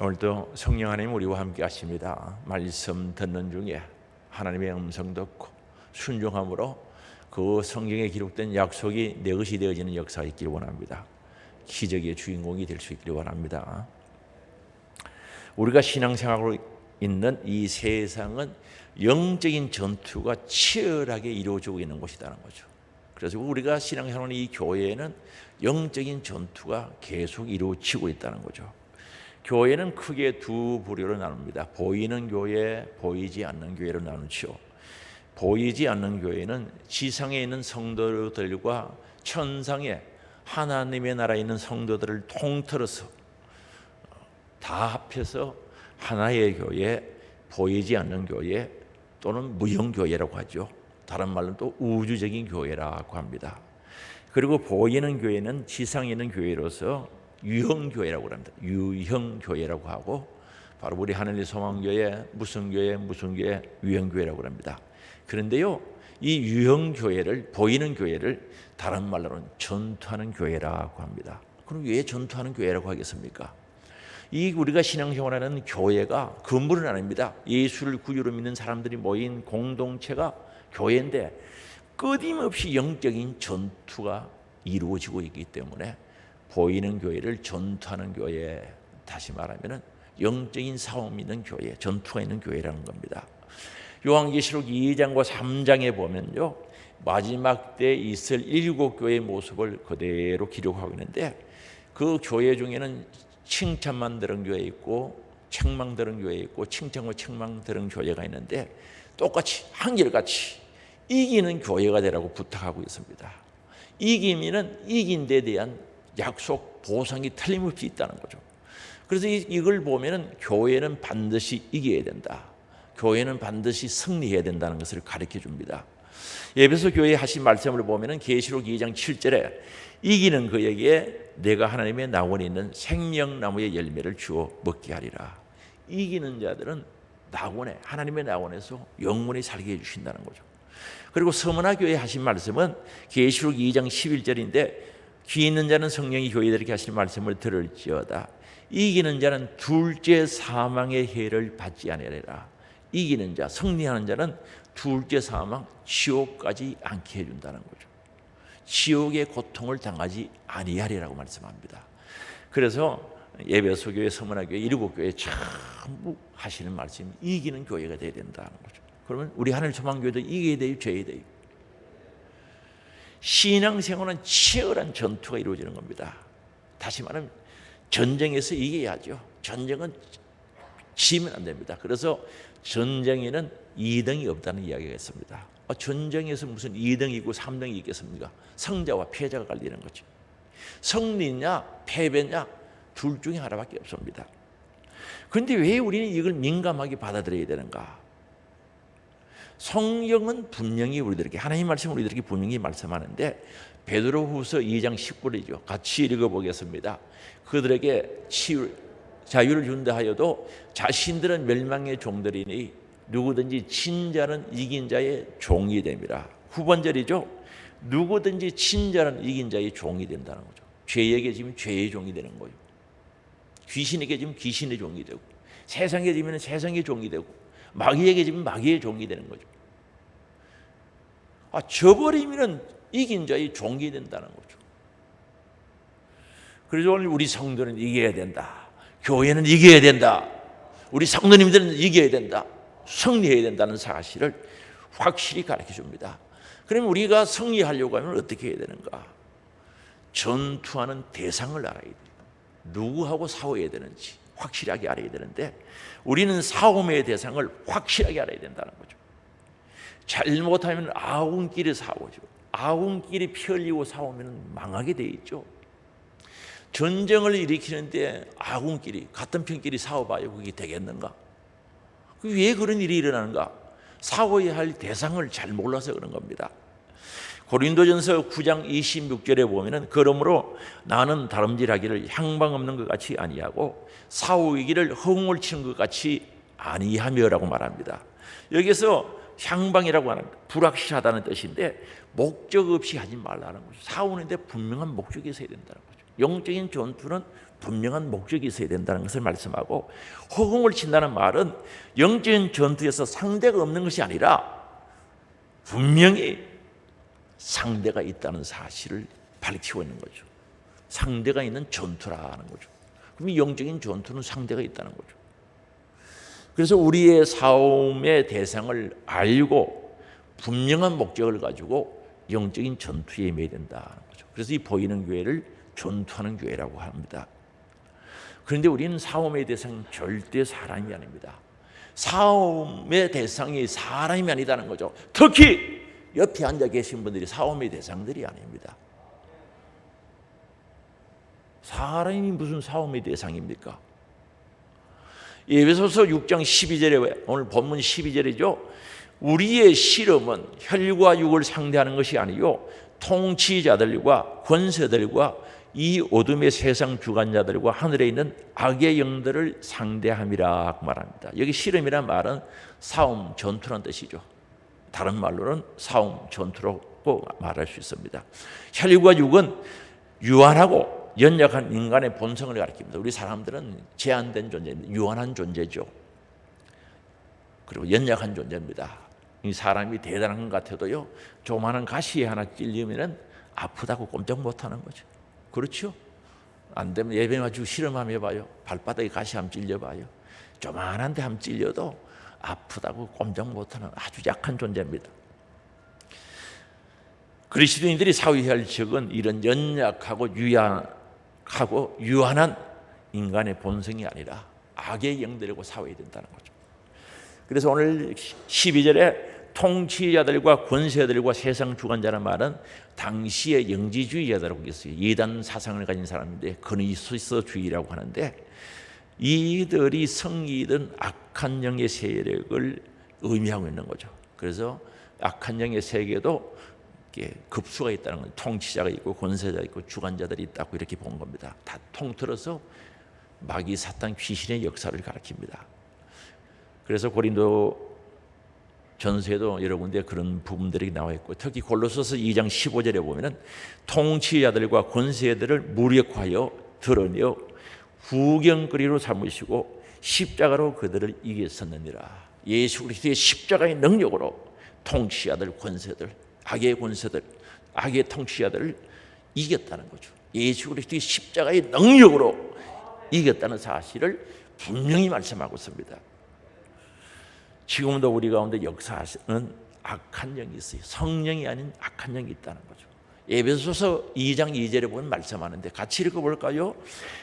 오늘도 성령 하나님 우리와 함께 하십니다. 말씀 듣는 중에 하나님의 음성 듣고 순종함으로 그 성경에 기록된 약속이 내 것이 되어지는 역사가 있기를 원합니다. 기적의 주인공이 될 수 있기를 원합니다. 우리가 신앙생활로 있는 이 세상은 영적인 전투가 치열하게 이루어지고 있는 곳이라는 거죠. 그래서 우리가 신앙생활하는 이 교회에는 영적인 전투가 계속 이루어지고 있다는 거죠. 교회는 크게 두 부류로 나눕니다. 보이는 교회, 보이지 않는 교회로 나누죠. 보이지 않는 교회는 지상에 있는 성도들과 천상에 하나님의 나라에 있는 성도들을 통틀어서 다 합해서 하나의 교회, 보이지 않는 교회 또는 무형교회라고 하죠. 다른 말로 또 우주적인 교회라고 합니다. 그리고 보이는 교회는 지상에 있는 교회로서 유형교회라고 합니다. 유형교회라고 하고 바로 우리 하늘의 소망교회, 무슨 교회, 유형교회라고 합니다. 그런데요, 이 유형교회를, 보이는 교회를 다른 말로는 전투하는 교회라고 합니다. 그럼 왜 전투하는 교회라고 하겠습니까? 이 우리가 신앙생활하는 교회가 건물은 아닙니다. 예수를 구주로 믿는 사람들이 모인 공동체가 교회인데 끊임없이 영적인 전투가 이루어지고 있기 때문에 보이는 교회를 전투하는 교회, 다시 말하면 영적인 싸움이 있는 교회, 전투가 있는 교회라는 겁니다. 요한계시록 2장과 3장에 보면요, 마지막 때 있을 7교회의 모습을 그대로 기록하고 있는데 그 교회 중에는 칭찬만 들은 교회 있고 책망 들은 교회 있고 칭찬과 책망 들은 교회가 있는데 똑같이 한결같이 이기는 교회가 되라고 부탁하고 있습니다. 이기면은 이긴 데 대한 약속, 보상이 틀림없이 있다는 거죠. 그래서 이걸 보면은 교회는 반드시 이겨야 된다. 교회는 반드시 승리해야 된다는 것을 가르쳐 줍니다. 에베소 교회에 하신 말씀을 보면은 계시록 2장 7절에 이기는 그에게 내가 하나님의 낙원에 있는 생명나무의 열매를 주어 먹게 하리라. 이기는 자들은 낙원에, 하나님의 낙원에서 영원히 살게 해주신다는 거죠. 그리고 서문화 교회에 하신 말씀은 계시록 2장 11절인데 귀 있는 자는 성령이 교회들에게 하실 말씀을 들을지어다. 이기는 자는 둘째 사망의 해를 받지 아니하리라. 이기는 자, 승리하는 자는 둘째 사망, 지옥까지 않게 해준다는 거죠. 지옥의 고통을 당하지 아니하리라고 말씀합니다. 그래서 에베소 교회, 서문화 교회, 7교회 전부 하시는 말씀이 이기는 교회가 되어야 된다는 거죠. 그러면 우리 하늘 소망교회도 이겨야 돼요, 져야 돼요? 신앙생활은 치열한 전투가 이루어지는 겁니다. 다시 말하면 전쟁에서 이겨야죠. 전쟁은 지면 안 됩니다. 그래서 전쟁에는 2등이 없다는 이야기가 있습니다. 전쟁에서 무슨 2등이고 3등이 있겠습니까? 승자와 패자가 갈리는 거죠. 승리냐 패배냐 둘 중에 하나밖에 없습니다. 그런데 왜 우리는 이걸 민감하게 받아들여야 되는가? 성경은 분명히 우리들에게, 하나님 말씀은 우리들에게 분명히 말씀하는데 베드로후서 2장 19절이죠. 같이 읽어보겠습니다. 그들에게 자유를 준다 하여도 자신들은 멸망의 종들이니 누구든지 친자는 이긴 자의 종이 됨이라. 후반절이죠. 누구든지 친자는 이긴 자의 종이 된다는 거죠. 죄에게 지면 죄의 종이 되는 거예요. 귀신에게 지면 귀신의 종이 되고, 세상에 지면 세상의 종이 되고, 마귀에게 지면 마귀의 종이 되는 거죠. 저버리면 이긴 자의 종이 된다는 거죠. 그래서 오늘 우리 성도는 이겨야 된다. 교회는 이겨야 된다. 우리 성도님들은 이겨야 된다. 승리해야 된다는 사실을 확실히 가르쳐 줍니다. 그러면 우리가 승리하려고 하면 어떻게 해야 되는가? 전투하는 대상을 알아야 돼요. 누구하고 싸워야 되는지 확실하게 알아야 되는데 우리는 싸움의 대상을 확실하게 알아야 된다는 거죠. 잘못하면 아군끼리 싸우죠. 아군끼리 피 흘리고 싸우면 망하게 돼 있죠. 전쟁을 일으키는데 아군끼리, 같은 편끼리 싸워봐요. 그게 되겠는가? 왜 그런 일이 일어나는가? 싸워야 할 대상을 잘 몰라서 그런 겁니다. 고린도전서 9장 26절에 보면은 그러므로 나는 다름질하기를 향방 없는 것 같이 아니하고 싸우기를 허공을 치는 것 같이 아니하며라고 말합니다. 여기서 향방이라고 하는 불확실하다는 뜻인데 목적 없이 하지 말라는 거죠. 싸우는데 분명한 목적이 있어야 된다는 거죠. 영적인 전투는 분명한 목적이 있어야 된다는 것을 말씀하고, 허공을 친다는 말은 영적인 전투에서 상대가 없는 것이 아니라 분명히 상대가 있다는 사실을 밝히고 있는 거죠. 상대가 있는 전투라는 거죠. 그럼 영적인 전투는 상대가 있다는 거죠. 그래서 우리의 싸움의 대상을 알고 분명한 목적을 가지고 영적인 전투에 임해야 된다는 거죠. 그래서 이 보이는 교회를 전투하는 교회라고 합니다. 그런데 우리는 싸움의 대상은 절대 사람이 아닙니다. 싸움의 대상이 사람이 아니다는 거죠. 특히 옆에 앉아 계신 분들이 싸움의 대상들이 아닙니다. 사람이 무슨 싸움의 대상입니까? 에베소서 6장 12절에, 오늘 본문 12절이죠. 우리의 씨름은 혈과 육을 상대하는 것이 아니요 통치자들과 권세들과 이 어둠의 세상 주관자들과 하늘에 있는 악의 영들을 상대함이라 말합니다. 여기 씨름이란 말은 싸움, 전투란 뜻이죠. 다른 말로는 싸움, 전투라고 말할 수 있습니다. 혈과 육은 유한하고 연약한 인간의 본성을 가리킵니다. 우리 사람들은 제한된 존재입니다. 유한한 존재죠. 그리고 연약한 존재입니다. 이 사람이 대단한 것 같아도요, 조그마한 가시에 하나 찔리면 아프다고 꼼짝 못하는 거죠. 그렇죠? 안 되면 예배 가지고 실험 한번 해봐요. 발바닥에 가시 한번 찔려봐요. 조그마한 데 한번 찔려도 아프다고 꼼짝 못하는 아주 약한 존재입니다. 그리스도인들이 싸워야 할 적은 이런 연약하고 유한한 인간의 본성이 아니라 악의 영들하고 싸워야 된다는 거죠. 그래서 오늘 12절에 통치자들과 권세들과 세상 주관자라는 말은 당시의 영지주의자들하고 있어요. 이단 사상을 가진 사람인데 그리스도주의라고 하는데, 이들이 성이든 악한 영의 세력을 의미하고 있는 거죠. 그래서 악한 영의 세계도 급수가 있다는 건, 통치자가 있고 권세자가 있고 주관자들이 있다고 이렇게 본 겁니다. 다 통틀어서 마귀 사탄 귀신의 역사를 가리킵니다. 그래서 고린도 전서에도 여러 군데 그런 부분들이 나와 있고, 특히 골로새서 2장 15절에 보면은 통치자들과 권세들을 무력화하여 드러내어 후경거리로 삼으시고 십자가로 그들을 이겼었느니라. 예수 그리스도의 십자가의 능력으로 통치자들, 권세들, 악의 권세들, 악의 통치자들을 이겼다는 거죠. 예수 그리스도의 십자가의 능력으로 이겼다는 사실을 분명히 말씀하고 있습니다. 지금도 우리 가운데 역사하시는 악한 영이 있어요. 성령이 아닌 악한 영이 있다는 거죠. 에베소서 2장 2절에 보면 말씀하는데 같이 읽어볼까요?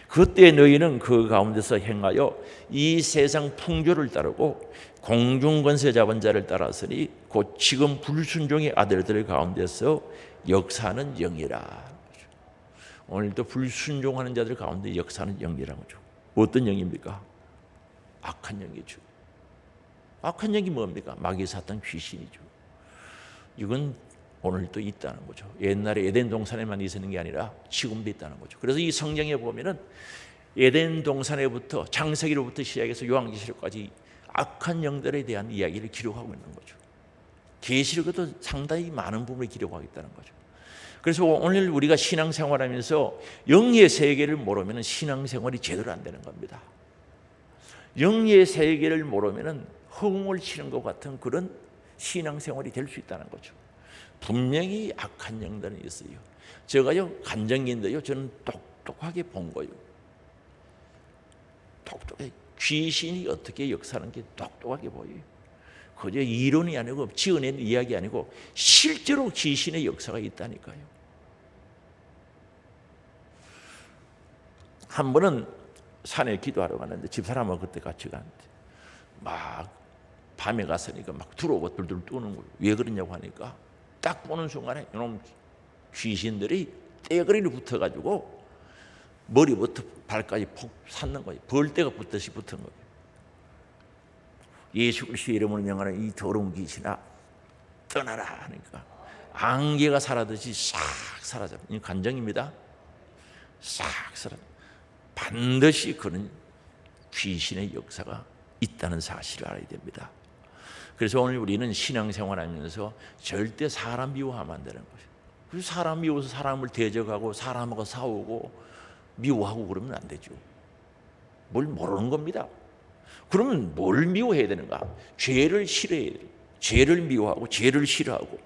그때 너희는 그 가운데서 행하여 이 세상 풍조를 따르고 공중권세 잡은 자를 따랐으니 곧 지금 불순종의 아들들 가운데서 역사하는 영이라. 오늘도 불순종하는 자들 가운데 역사하는 영이라는 거죠. 어떤 영입니까? 악한 영이죠. 악한 영이 뭡니까? 마귀 사탄 귀신이죠. 이건 오늘도 있다는 거죠. 옛날에 에덴 동산에만 있었는 게 아니라 지금도 있다는 거죠. 그래서 이 성경에 보면은 에덴 동산에부터 창세기로부터 시작해서 요한계시록까지 악한 영들에 대한 이야기를 기록하고 있는 거죠. 계시록에도 상당히 많은 부분을 기록하고 있다는 거죠. 그래서 오늘 우리가 신앙생활하면서 영의 세계를 모르면 신앙생활이 제대로 안 되는 겁니다. 영의 세계를 모르면 허공을 치는 것 같은 그런 신앙생활이 될 수 있다는 거죠. 분명히 악한 영들은 있어요. 제가요 간정인데요, 저는 똑똑하게 본 거예요. 똑똑해. 귀신이 어떻게 역사하는 게 똑똑하게 보여요. 그저 이론이 아니고 지어낸 이야기 아니고 실제로 귀신의 역사가 있다니까요. 한 번은 산에 기도하러 갔는데 집사람하고 그때 같이 갔는데 막 밤에 갔으니까 막 들어오고 둘둘 뜨는 거예요. 왜 그러냐고 하니까 딱 보는 순간에 이놈 귀신들이 떼거리를 붙어가지고 머리부터 발까지 폭 샀는 거예요. 벌떼가 붙듯이 붙은 거예요. 예수 그리스도의 이름으로 명하는 이 더러운 귀신아 떠나라 하니까 안개가 사라듯이 싹 사라져. 이 간정입니다. 싹 사라져. 반드시 그런 귀신의 역사가 있다는 사실을 알아야 됩니다. 그래서 오늘 우리는 신앙생활하면서 절대 사람 미워하면 안 되는 거죠. 그래서 사람 미워서 사람을 대적하고 사람하고 싸우고 미워하고 그러면 안 되죠. 뭘 모르는 겁니다. 그러면 뭘 미워해야 되는가? 죄를 싫어해야 돼요. 죄를 미워하고 죄를 싫어하고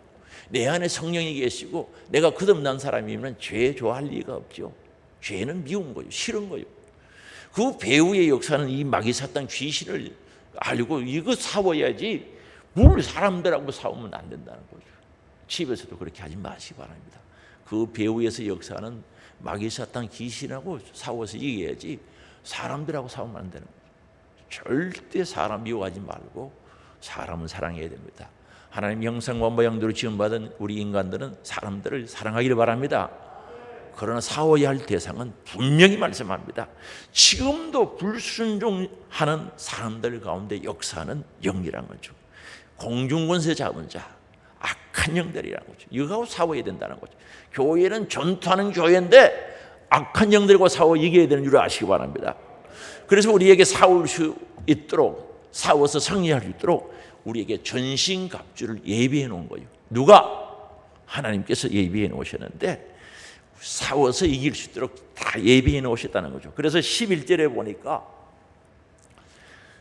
내 안에 성령이 계시고 내가 거듭난 사람이면 죄 좋아할 리가 없죠. 죄는 미운 거예요. 싫은 거예요. 그 배후의 역사는 이 마귀 사탄 귀신을 알고 이거 싸워야지 뭘 사람들하고 싸우면 안 된다는 거죠. 집에서도 그렇게 하지 마시기 바랍니다. 그 배후에서 역사는 마귀 사탄 귀신하고 싸워서 이겨야지 사람들하고 싸우면 안 되는 거죠. 절대 사람 미워하지 말고 사람은 사랑해야 됩니다. 하나님 형상과 모양대로 지음받은 우리 인간들은 사람들을 사랑하기를 바랍니다. 그러나 싸워야 할 대상은 분명히 말씀합니다. 지금도 불순종하는 사람들 가운데 역사는 영이라는 거죠. 공중권세 잡은 자, 악한 영들이라는 거죠. 이거하고 싸워야 된다는 거죠. 교회는 전투하는 교회인데 악한 영들과 싸워 이겨야 되는 줄 아시기 바랍니다. 그래서 우리에게 싸울 수 있도록, 싸워서 승리할 수 있도록 우리에게 전신갑주를 예비해 놓은 거예요. 누가? 하나님께서 예비해 놓으셨는데 싸워서 이길 수 있도록 다 예비해 놓으셨다는 거죠. 그래서 11절에 보니까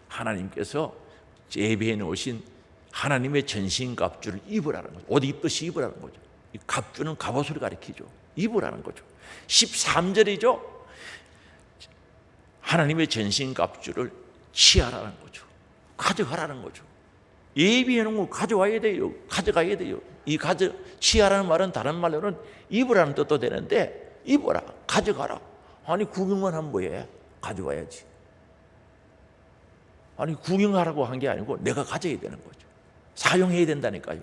하나님께서 예비해 놓으신 하나님의 전신갑주를 입으라는 거죠. 옷 입듯이 입으라는 거죠. 이 갑주는 갑옷을 가리키죠. 입으라는 거죠. 13절이죠. 하나님의 전신갑주를 취하라는 거죠. 가져가라는 거죠. 예비해 놓은 거 가져와야 돼요. 가져가야 돼요. 이 취하라는 말은 다른 말로는 입으라는 뜻도 되는데 입어라, 가져가라. 아니 구경만 하면 뭐해? 가져와야지. 아니 구경하라고 한 게 아니고 내가 가져야 되는 거죠. 사용해야 된다니까요.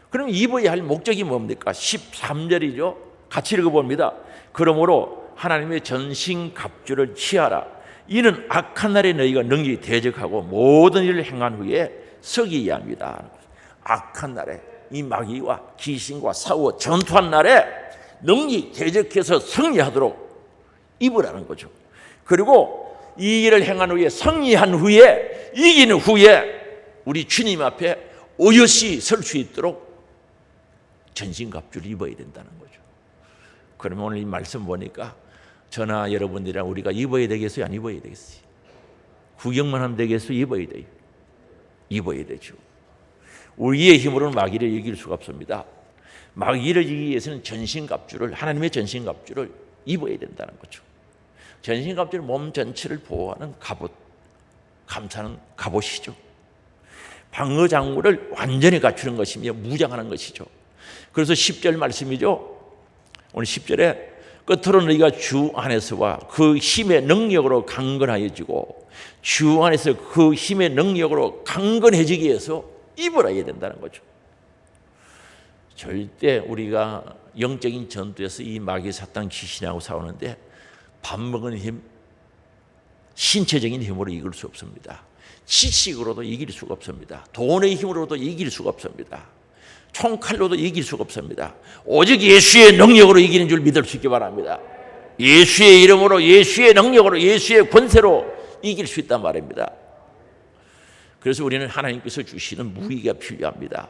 그럼 입어야 할 목적이 뭡니까? 13절이죠. 같이 읽어봅니다. 그러므로 하나님의 전신갑주를 취하라. 이는 악한 날에 너희가 능히 대적하고 모든 일을 행한 후에 서기야 합니다. 악한 날에 이 마귀와 귀신과 싸워 전투한 날에 능히 대적해서 승리하도록 입으라는 거죠. 그리고 이 일을 행한 후에 승리한 후에 이기는 후에 우리 주님 앞에 오롯이 설 수 있도록 전신갑주를 입어야 된다는 거죠. 그러면 오늘 이 말씀 보니까 저나 여러분들이랑 우리가 입어야 되겠어요? 안 입어야 되겠어요? 구경만 하면 되겠어요? 입어야 돼요. 입어야 되죠. 우리의 힘으로는 마귀를 이길 수가 없습니다. 마귀를 이기기 위해서는 전신갑주를, 하나님의 전신갑주를 입어야 된다는 거죠. 전신갑주는 몸 전체를 보호하는 갑옷, 감싸는 갑옷이죠. 방어장구를 완전히 갖추는 것이며 무장하는 것이죠. 그래서 10절 말씀이죠. 오늘 10절에 끝으로 너희가 주 안에서와 그 힘의 능력으로 강건하여지고 주 안에서 그 힘의 능력으로 강건해지기 위해서 입어야 된다는 거죠. 절대 우리가 영적인 전투에서 이 마귀 사탄 귀신하고 싸우는데 밥 먹은 힘, 신체적인 힘으로 이길 수 없습니다. 지식으로도 이길 수가 없습니다. 돈의 힘으로도 이길 수가 없습니다. 총칼로도 이길 수가 없습니다. 오직 예수의 능력으로 이기는 줄 믿을 수 있기 바랍니다. 예수의 이름으로, 예수의 능력으로, 예수의 권세로 이길 수 있단 말입니다. 그래서 우리는 하나님께서 주시는 무기가 필요합니다.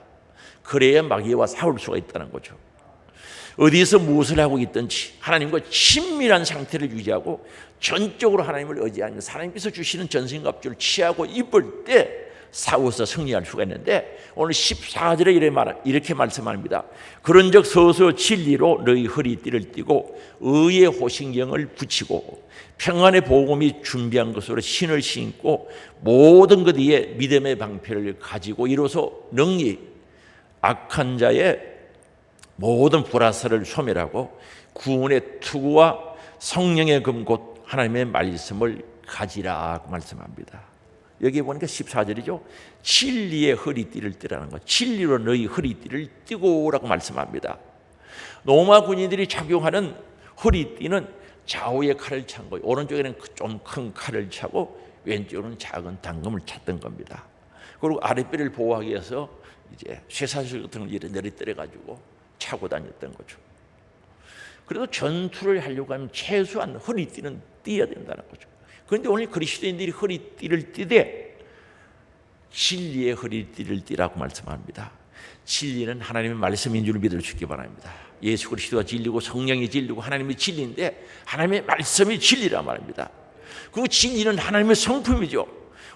그래야 마귀와 싸울 수가 있다는 거죠. 어디에서 무엇을 하고 있든지 하나님과 친밀한 상태를 유지하고 전적으로 하나님을 의지하면서 하나님께서 주시는 전신갑주를 취하고 입을 때 싸워서 승리할 수가 있는데 오늘 14절에 이렇게 말씀합니다. 그런즉 서서 진리로 너희 허리띠를 띠고 의의 호신경을 붙이고 평안의 복음이 준비한 것으로 신을 신고 모든 것 위에 믿음의 방패를 가지고 이로써 능히 악한 자의 모든 불화살을 소멸하고 구원의 투구와 성령의 금 곧 하나님의 말씀을 가지라 말씀합니다. 여기 보니까 14절이죠. 진리의 허리띠를 띠라는 것. 진리로 너희 허리띠를 띠고라고 말씀합니다. 로마 군인들이 착용하는 허리띠는 좌우에 칼을 찬 거예요. 오른쪽에는 좀 큰 칼을 차고 왼쪽으로는 작은 단검을 찼던 겁니다. 그리고 아랫배를 보호하기 위해서 이제 쇠사슬 같은 걸 내리뜨려 가지고 차고 다녔던 거죠. 그래도 전투를 하려고 하면 최소한 허리띠는 띠어야 된다는 거죠. 그런데 오늘 그리스도인들이 허리띠를 띠되 진리의 허리띠를 띠라고 말씀합니다. 진리는 하나님의 말씀인 줄 믿어주시기 바랍니다. 예수 그리스도가 진리고 성령이 진리고 하나님이 진리인데 하나님의 말씀이 진리란 말입니다. 그 진리는 하나님의 성품이죠.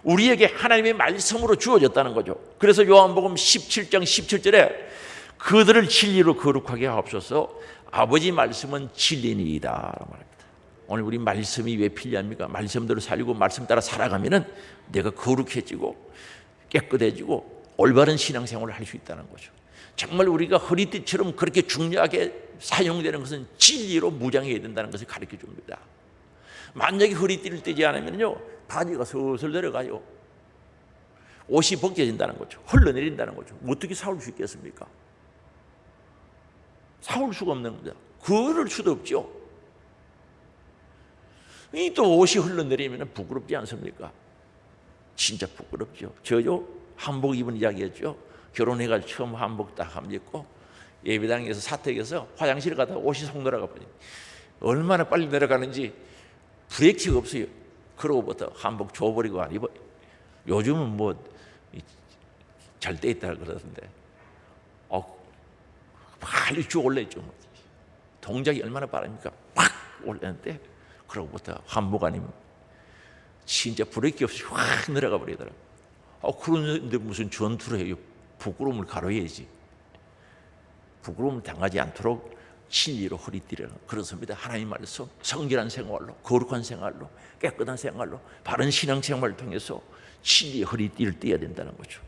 우리에게 하나님의 말씀으로 주어졌다는 거죠. 그래서 요한복음 17장 17절에 그들을 진리로 거룩하게 하옵소서 아버지 말씀은 진리니이다 말합니다. 오늘 우리 말씀이 왜 필요합니까? 말씀대로 살고 말씀 따라 살아가면은 내가 거룩해지고 깨끗해지고 올바른 신앙생활을 할 수 있다는 거죠. 정말 우리가 허리띠처럼 그렇게 중요하게 사용되는 것은 진리로 무장해야 된다는 것을 가르쳐 줍니다. 만약에 허리띠를 떼지 않으면요 바지가 슬슬 내려가요. 옷이 벗겨진다는 거죠. 흘러내린다는 거죠. 어떻게 사올 수 있겠습니까? 사올 수가 없는 겁니다. 걸을 수도 없죠. 이 또 옷이 흘러내리면 부끄럽지 않습니까? 진짜 부끄럽죠. 저요 한복 입은 이야기했죠. 결혼해가지고 처음 한복 딱 입고 예배당에서 사택에서 화장실 가다가 옷이 속 내려가 버려요. 얼마나 빨리 내려가는지 브레이크가 없어요. 그러고부터 한복 줘버리고 안 입어요. 요즘은 뭐 잘 돼 있다 그러던데 빨리 쭉 올라있죠. 동작이 얼마나 빠릅니까? 확 올라는데 그러고부터 한복 아니면 진짜 브레이크 없이 확 내려가 버리더라고요. 그런데 무슨 전투를 해요? 부끄러움을 가려야지. 부끄러움을 당하지 않도록 진리로 허리띠를 그렇습니다. 하나님 말씀, 성결한 생활로, 거룩한 생활로, 깨끗한 생활로, 바른 신앙생활을 통해서 진리의 허리띠를 떼야 된다는 거죠.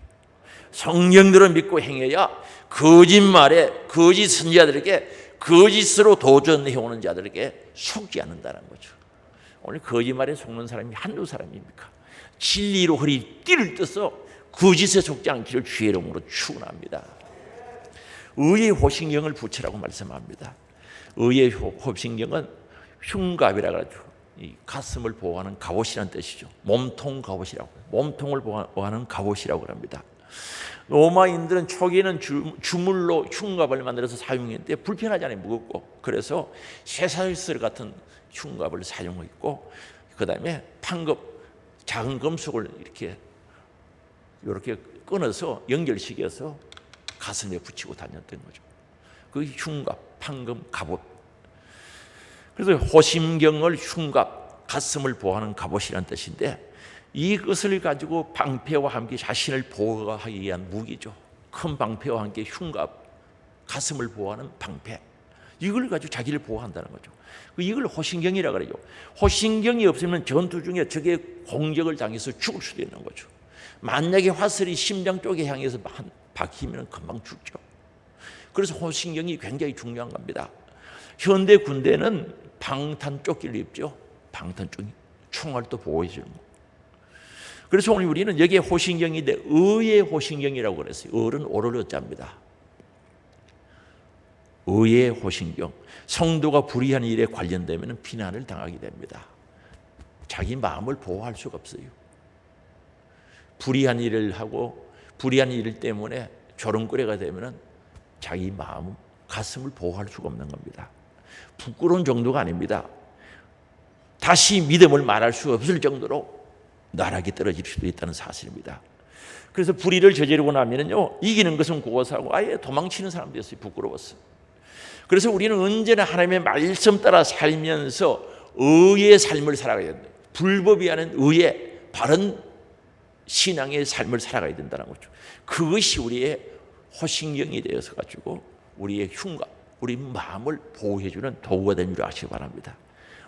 성령대로 믿고 행해야 거짓말에 거짓 선지자들에게 거짓으로 도전해오는 자들에게 속지 않는다는 거죠. 오늘 거짓말에 속는 사람이 한두 사람입니까? 진리로 허리띠를 떠서 거짓에 속지 않기를 주의 이름으로 축원합니다. 의의 호신경을 붙이라고 말씀합니다. 의의 호신경은 흉갑이라 가지고 이 가슴을 보호하는 갑옷이라는 뜻이죠. 몸통 갑옷이라고, 몸통을 보호하는 갑옷이라고 합니다. 로마인들은 초기에는 주물로 흉갑을 만들어서 사용했는데 불편하잖아요. 무겁고. 그래서 쇠사슬 같은 흉갑을 사용했고, 그 다음에 판금, 작은 금속을 이렇게 끊어서 연결시켜서 가슴에 붙이고 다녔던 거죠. 그 흉갑, 판금, 갑옷. 그래서 호심경을 흉갑, 가슴을 보호하는 갑옷이라는 뜻인데, 이것을 가지고 방패와 함께 자신을 보호하기 위한 무기죠. 큰 방패와 함께 흉갑, 가슴을 보호하는 방패, 이걸 가지고 자기를 보호한다는 거죠. 이걸 호신경이라고 그래요. 호신경이 없으면 전투 중에 적의 공격을 당해서 죽을 수도 있는 거죠. 만약에 화살이 심장 쪽에 향해서 박히면 금방 죽죠. 그래서 호신경이 굉장히 중요한 겁니다. 현대 군대는 방탄 조끼를 입죠. 방탄 조끼, 총알 또 보호해 주는 거. 그래서 오늘 우리는 여기에 호신경인데 의의 호신경이라고 그랬어요. 을은 오를 어자입니다. 의의 호신경. 성도가 불의한 일에 관련되면 비난을 당하게 됩니다. 자기 마음을 보호할 수가 없어요. 불의한 일을 하고 불의한 일 때문에 조롱거리가 되면 자기 마음, 가슴을 보호할 수가 없는 겁니다. 부끄러운 정도가 아닙니다. 다시 믿음을 말할 수 없을 정도로 나락에 떨어질 수도 있다는 사실입니다. 그래서 불의를 저지르고 나면요, 이기는 것은 고사하고 아예 도망치는 사람도 됐어요. 부끄러웠어. 그래서 우리는 언제나 하나님의 말씀 따라 살면서 의의 삶을 살아가야 된다. 불법이 아닌 의의 바른 신앙의 삶을 살아가야 된다는 거죠. 그것이 우리의 호신경이 되어서 가지고 우리의 흉갑, 우리 마음을 보호해주는 도구가 된 줄 아시기 바랍니다.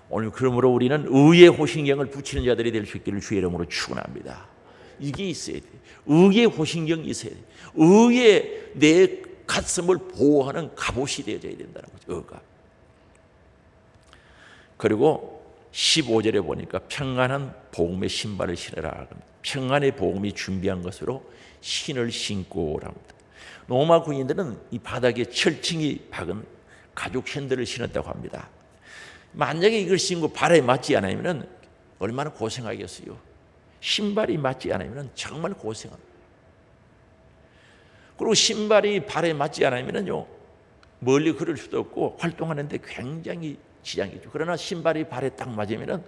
오늘 그러므로 우리는 의의 호신경을 붙이는 자들이 될 수 있기를 주의 이름으로 축원합니다. 이게 있어야 돼. 의의 호신경이 있어야 돼. 의의 내 가슴을 보호하는 갑옷이 되어져야 된다는 거죠. 의가. 그리고 15절에 보니까 평안한 복음의 신발을 신으라. 평안의 복음이 준비한 것으로 신을 신고 합니다. 로마 군인들은 이 바닥에 철층이 박은 가죽 샌들을 신었다고 합니다. 만약에 이걸 신고 발에 맞지 않으면 얼마나 고생하겠어요. 신발이 맞지 않으면 정말 고생합니다. 그리고 신발이 발에 맞지 않으면요, 멀리 걸을 수도 없고 활동하는데 굉장히 지장이죠. 그러나 신발이 발에 딱 맞으면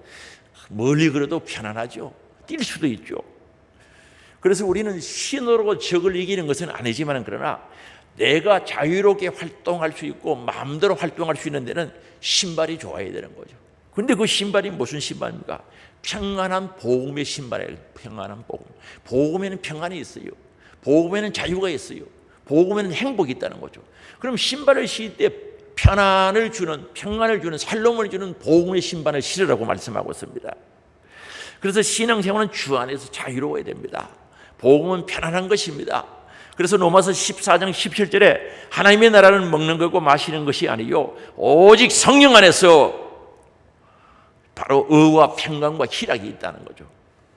멀리 걸어도 편안하죠. 뛸 수도 있죠. 그래서 우리는 신으로 적을 이기는 것은 아니지만 그러나 내가 자유롭게 활동할 수 있고 마음대로 활동할 수 있는 데는 신발이 좋아야 되는 거죠. 그런데 그 신발이 무슨 신발입니까? 평안한 복음의 신발이에요. 평안한 복음. 복음에는 평안이 있어요. 복음에는 자유가 있어요. 복음에는 행복이 있다는 거죠. 그럼 신발을 신을 때 평안을 주는 살롬을 주는 복음의 신발을 신으라고 말씀하고 있습니다. 그래서 신앙생활은 주 안에서 자유로워야 됩니다. 복음은 편안한 것입니다. 그래서 로마서 14장 17절에 하나님의 나라는 먹는 것고 마시는 것이 아니요 오직 성령 안에서 바로 의와 평강과 희락이 있다는 거죠.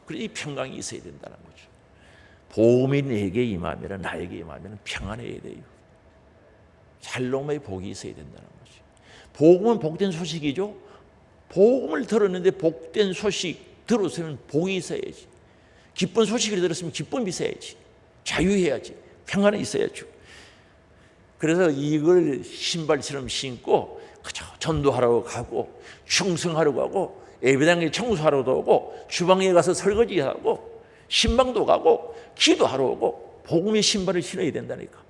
그래서 이 평강이 있어야 된다는 거죠. 복음이 내게 임하면 나에게 임하면 평안해야 돼요. 샬롬의 복이 있어야 된다는 거죠. 복음은 복된 소식이죠. 복음을 들었는데 복된 소식 들었으면 복이 있어야지. 기쁜 소식을 들었으면 기쁨이 있어야지. 자유해야지. 평안에 있어야죠. 그래서 이걸 신발처럼 신고 그저 전도하러 가고 충성하러 가고 예배당에 청소하러도 오고 주방에 가서 설거지하고 신방도 가고 기도하러 오고 복음의 신발을 신어야 된다니까.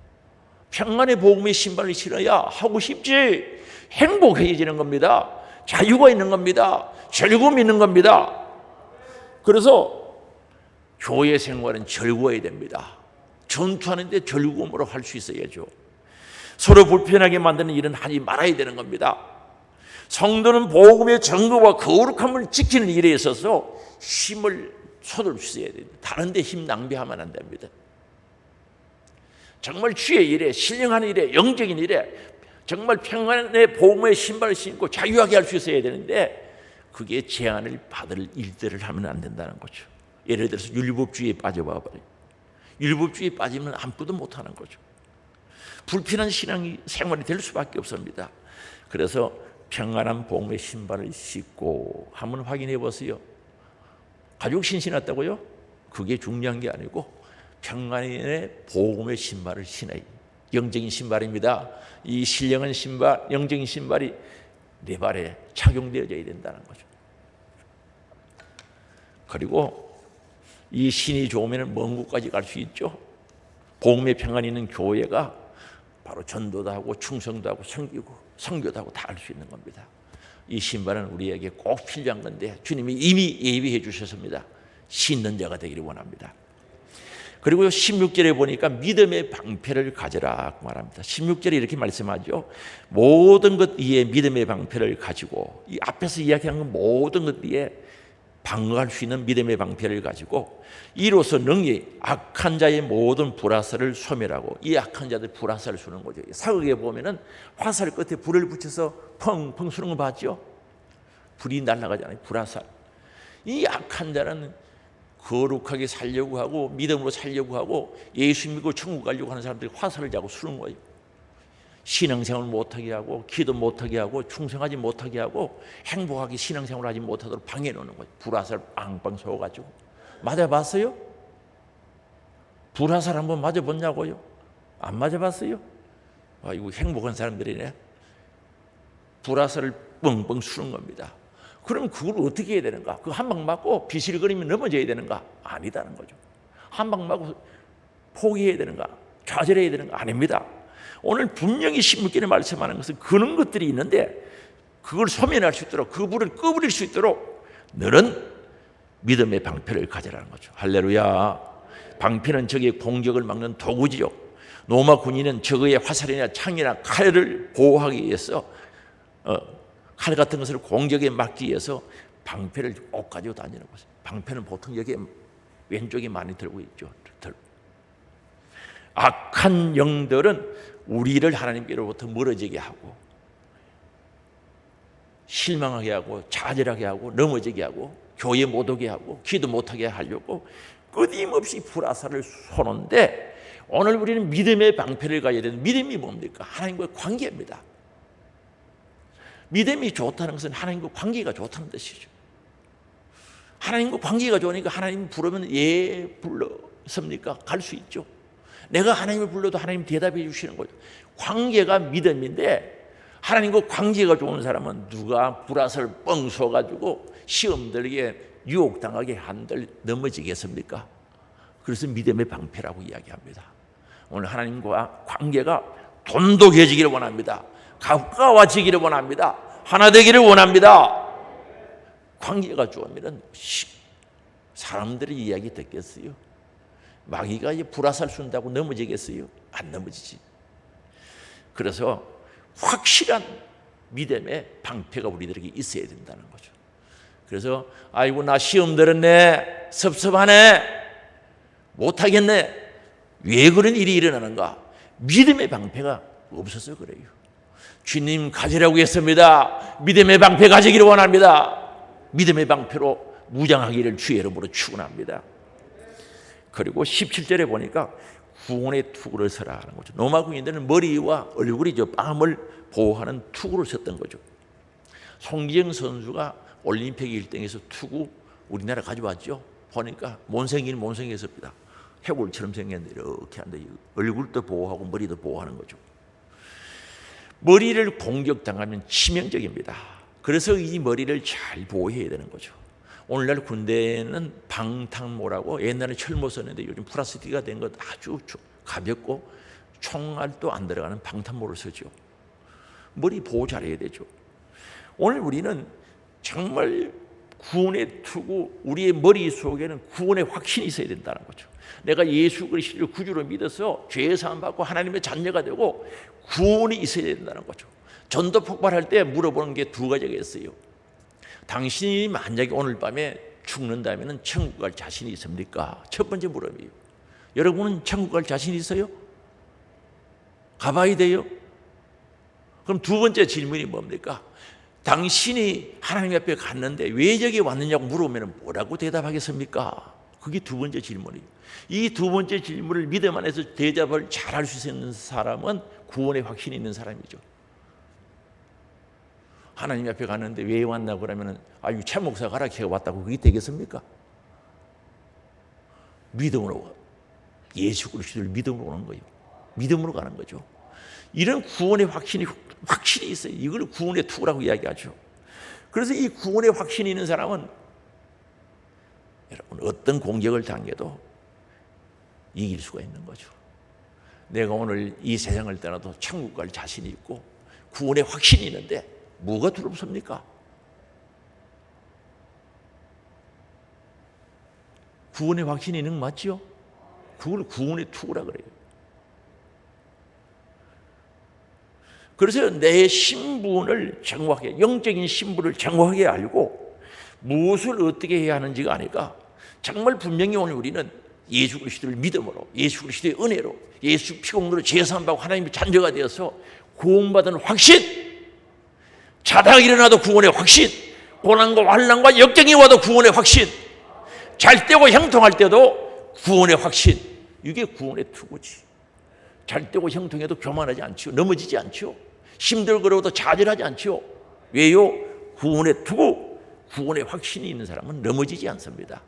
평안의 복음의 신발을 신어야 하고 싶지 행복해지는 겁니다. 자유가 있는 겁니다. 즐거움이 있는 겁니다. 그래서 교회 생활은 즐거워야 됩니다. 전투하는데 즐거움으로 할 수 있어야죠. 서로 불편하게 만드는 일은 하지 말아야 되는 겁니다. 성도는 복음의 정거와 거룩함을 지키는 일에 있어서 힘을 쏟을 수 있어야 됩니다. 다른 데 힘 낭비하면 안 됩니다. 정말 주의 일에, 신령한 일에, 영적인 일에 정말 평안의 복음의 신발을 신고 자유하게 할 수 있어야 되는데 그게 제한을 받을 일들을 하면 안 된다는 거죠. 예를 들어서 율법주의에 빠져봐 버려요. 율법주의에 빠지면 아무것도 못하는 거죠. 불편한 신앙 생활이 될 수밖에 없습니다. 그래서 평안한 복음의 신발을 신고 한번 확인해 보세요. 가족 신었다고요? 그게 중요한 게 아니고 평안의 복음의 신발을 신어요. 영적인 신발입니다. 이 신령한 신발, 영적인 신발이 내 발에 착용되어져야 된다는 거죠. 그리고 이 신이 좋으면 먼 곳까지 갈 수 있죠. 복음의 평안이 있는 교회가 바로 전도도 하고 충성도 하고 선교도 하고 다 할 수 있는 겁니다. 이 신발은 우리에게 꼭 필요한 건데 주님이 이미 예비해 주셨습니다. 신는 자가 되기를 원합니다. 그리고 16절에 보니까 믿음의 방패를 가져라 말합니다. 16절에 이렇게 말씀하죠. 모든 것 위에 믿음의 방패를 가지고, 이 앞에서 이야기한 건 모든 것 위에 방어할 수 있는 믿음의 방패를 가지고 이로써 능히 악한 자의 모든 불화살을 소멸하고, 이 악한 자들 불화살을 쏘는 거죠. 사극에 보면은 화살 끝에 불을 붙여서 펑펑 쏘는 거 봤죠? 불이 날아가잖아요. 불화살. 이 악한 자는 거룩하게 살려고 하고 믿음으로 살려고 하고 예수 믿고 천국 가려고 하는 사람들이 화살을 잡고 쏘는 거예요. 신앙생활 못하게 하고 기도 못하게 하고 충성하지 못하게 하고 행복하게 신앙생활 하지 못하도록 방해해 놓는 거예요. 불화살 빵빵 쏘아가지고. 맞아봤어요? 불화살 한번 맞아봤냐고요? 안 맞아봤어요? 이거 행복한 사람들이네. 불화살을 뻥뻥 쏘는 겁니다. 그럼 그걸 어떻게 해야 되는가? 그 한 방 맞고 비실거리면 넘어져야 되는가? 아니다는 거죠. 한 방 맞고 포기해야 되는가? 좌절해야 되는가? 아닙니다. 오늘 분명히 16절에 말씀하는 것은 그런 것들이 있는데 그걸 소멸할 수 있도록, 그 불을 꺼버릴 수 있도록 너는 믿음의 방패를 가져라는 거죠. 할렐루야. 방패는 적의 공격을 막는 도구지요. 로마 군인은 적의 화살이나 창이나 칼을 보호하기 위해서 칼 같은 것을 공격에 막기 위해서 방패를 꼭 가지고 다니는 거죠. 방패는 보통 여기 왼쪽에 많이 들고 있죠. 악한 영들은 우리를 하나님께로부터 멀어지게 하고 실망하게 하고 좌절하게 하고 넘어지게 하고 교회 못 오게 하고 기도 못하게 하려고 끊임없이 불화살을 쏘는데, 오늘 우리는 믿음의 방패를 가져야 되는, 믿음이 뭡니까? 하나님과의 관계입니다. 믿음이 좋다는 것은 하나님과 관계가 좋다는 뜻이죠. 하나님과 관계가 좋으니까 하나님 부르면 예 불렀습니까? 갈 수 있죠. 내가 하나님을 불러도 하나님 대답해 주시는 거죠. 관계가 믿음인데 하나님과 관계가 좋은 사람은 누가 불화살 뻥 쏘가지고 시험 들게 유혹당하게 한들 넘어지겠습니까? 그래서 믿음의 방패라고 이야기합니다. 오늘 하나님과 관계가 돈독해지기를 원합니다. 가까워지기를 원합니다. 하나 되기를 원합니다. 관계가 좋으면 사람들의 이야기 듣겠어요? 마귀가 불화살 쏜다고 넘어지겠어요? 안 넘어지지. 그래서 확실한 믿음의 방패가 우리들에게 있어야 된다는 거죠. 그래서 아이고 나 시험 들었네, 섭섭하네, 못하겠네. 왜 그런 일이 일어나는가? 믿음의 방패가 없어서 그래요. 주님 가지라고 했습니다. 믿음의 방패 가지기를 원합니다. 믿음의 방패로 무장하기를 주의 이름으로 축원합니다. 그리고 17절에 보니까 구원의 투구를 서라 하는 거죠. 로마 군인들은 머리와 얼굴이죠, 뺨을 보호하는 투구를 썼던 거죠. 송기영 선수가 올림픽 1등에서 투구 우리나라 가져왔죠. 보니까 못생긴 못생겼습니다. 해골처럼 생겼는데 이렇게 한데 얼굴도 보호하고 머리도 보호하는 거죠. 머리를 공격당하면 치명적입니다. 그래서 이 머리를 잘 보호해야 되는 거죠. 오늘날 군대는 방탄모라고 옛날에 철모 썼는데 요즘 플라스틱이 된 것 아주 가볍고 총알도 안 들어가는 방탄모를 쓰죠. 머리 보호 잘해야 되죠. 오늘 우리는 정말 구원의 투구, 우리의 머릿속에는 구원의 확신이 있어야 된다는 거죠. 내가 예수 그리스도를 구주로 믿어서 죄 사함 받고 하나님의 자녀가 되고 구원이 있어야 된다는 거죠. 전도 폭발할 때 물어보는 게 두 가지가 있어요. 당신이 만약에 오늘 밤에 죽는다면 천국 갈 자신이 있습니까? 첫 번째 물음이에요. 여러분은 천국 갈 자신 있어요? 가봐야 돼요? 그럼 두 번째 질문이 뭡니까? 당신이 하나님 앞에 갔는데 왜 여기 왔느냐고 물으면 뭐라고 대답하겠습니까? 그게 두 번째 질문이에요. 이 두 번째 질문을 믿음 안에서 대답을 잘할 수 있는 사람은 구원의 확신이 있는 사람이죠. 하나님 앞에 갔는데 왜 왔나 그러면 아유 차 목사 가라 걔가 왔다고 그게 되겠습니까? 믿음으로 예수 그리스도를 믿음으로 오는 거예요. 믿음으로 가는 거죠. 이런 구원의 확신이 있어요. 이걸 구원의 투구라고 이야기하죠. 그래서 이 구원의 확신이 있는 사람은 여러분 어떤 공격을 당해도 이길 수가 있는 거죠. 내가 오늘 이 세상을 떠나도 천국 갈 자신이 있고 구원의 확신이 있는데 뭐가 두렵습니까? 구원의 확신이 있는 거 맞지요? 그걸 구원의 투구라 그래요. 그래서 내 신분을 정확하게, 영적인 신분을 정확하게 알고 무엇을 어떻게 해야 하는지가 아니라 정말 분명히 오늘 우리는 예수 그리스도를 믿음으로, 예수 그리스도의 은혜로, 예수 피공로로 제사함받고 하나님의 자녀가 되어서 구원받은 확신, 자다가 일어나도 구원의 확신, 고난과 환난과 역경이 와도 구원의 확신, 잘 때고 형통할 때도 구원의 확신. 이게 구원의 투구지. 잘 때고 형통해도 교만하지 않지요. 넘어지지 않지요. 힘들거려도 좌절하지 않지요. 왜요? 구원의 투구, 구원의 확신이 있는 사람은 넘어지지 않습니다.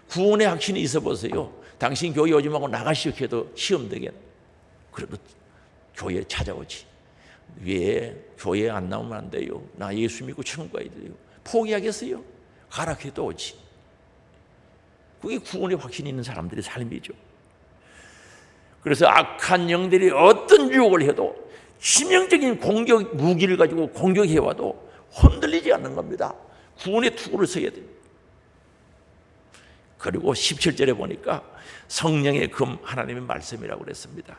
구원의 확신이 있어 보세요. 당신 교회 오지 말고 나가시오 해도 시험 되겠네. 그래도 교회에 찾아오지. 왜 교회에 안 나오면 안 돼요? 나 예수 믿고 천국 가야 돼요. 포기하겠어요? 가라 해도 오지. 그게 구원의 확신이 있는 사람들의 삶이죠. 그래서 악한 영들이 어떤 유혹을 해도 치명적인 공격 무기를 가지고 공격해와도 흔들리지 않는 겁니다. 구원의 투구를 써야 돼요. 그리고 17절에 보니까 성령의 금 하나님의 말씀이라고 그랬습니다.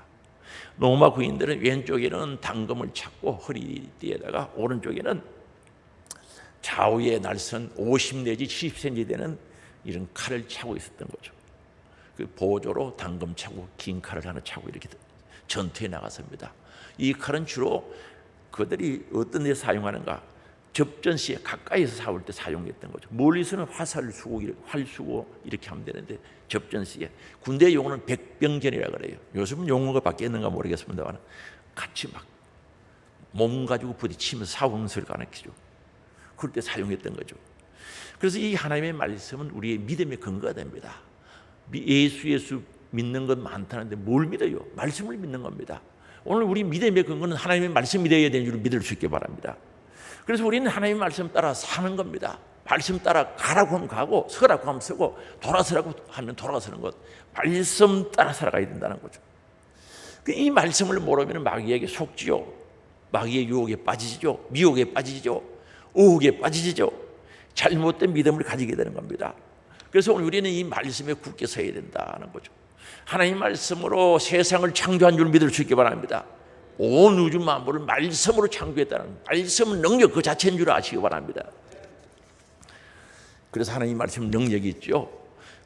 로마 군인들은 왼쪽에는 단검을 찾고 허리띠에다가 오른쪽에는 좌우에 날선 50 내지 70cm 되는 이런 칼을 차고 있었던 거죠. 그 보조로 단검 차고 긴 칼을 하나 차고 이렇게 전투에 나갔습니다. 이 칼은 주로 그들이 어떤 데 사용하는가? 접전 시에 가까이서 싸울 때 사용했던 거죠. 멀리서는 활 쏘고 이렇게 하면 되는데 접전 시에 군대 용어는 백병전이라 그래요. 요즘은 용어가 바뀌었는가 모르겠습니다만 같이 막 몸 가지고 부딪히면서 싸우는 소리가 나죠. 그럴 때 사용했던 거죠. 그래서 이 하나님의 말씀은 우리의 믿음의 근거가 됩니다. 예수 믿는 건 많다는데 뭘 믿어요? 말씀을 믿는 겁니다. 오늘 우리 믿음의 근거는 하나님의 말씀이 되어야 되는 줄 믿을 수 있게 바랍니다. 그래서 우리는 하나님의 말씀 따라 사는 겁니다. 말씀 따라 가라고 하면 가고 서라고 하면 서고 돌아서라고 하면 돌아서는 것. 말씀 따라 살아가야 된다는 거죠. 이 말씀을 모르면 마귀에게 속지요. 마귀의 유혹에 빠지죠. 미혹에 빠지죠. 의혹에 빠지죠. 잘못된 믿음을 가지게 되는 겁니다. 그래서 오늘 우리는 이 말씀에 굳게 서야 된다는 거죠. 하나님 말씀으로 세상을 창조한 줄 믿을 수 있기 바랍니다. 온 우주 만물을 말씀으로 창조했다는 말씀은 능력 그 자체인 줄 아시기 바랍니다. 그래서 하나님 말씀 능력이 있죠.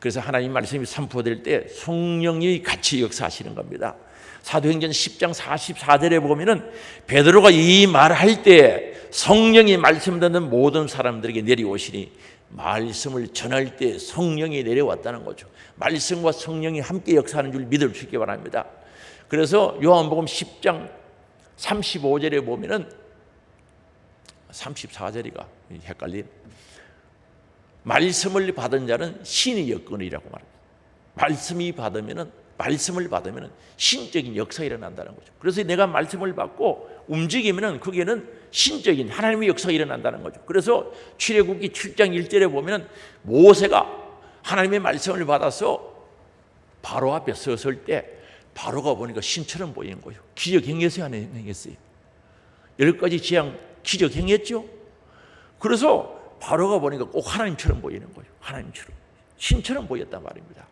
그래서 하나님 말씀이 선포될 때 성령이 같이 역사하시는 겁니다. 사도행전 10장 44절에 보면은 베드로가 이 말할 때 성령이 말씀 듣는 모든 사람들에게 내려오시니 말씀을 전할 때 성령이 내려왔다는 거죠. 말씀과 성령이 함께 역사하는 줄 믿을 수 있기 바랍니다. 그래서 요한복음 10장 35절에 보면은 34절이가 헷갈린 말씀을 받은 자는 신의 여건이라고 말합니다. 말씀을 받으면은 신적인 역사가 일어난다는 거죠. 그래서 내가 말씀을 받고 움직이면은 그게는 신적인 하나님의 역사가 일어난다는 거죠. 그래서 출애굽기 7장 1절에 보면은 모세가 하나님의 말씀을 받아서 바로 앞에 섰을 때 바로가 보니까 신처럼 보이는 거예요. 기적 행했어요, 안 행했어요? 10가지 재앙 기적 행했죠. 그래서 바로가 보니까 꼭 하나님처럼 보이는 거예요. 하나님처럼 신처럼 보였단 말입니다.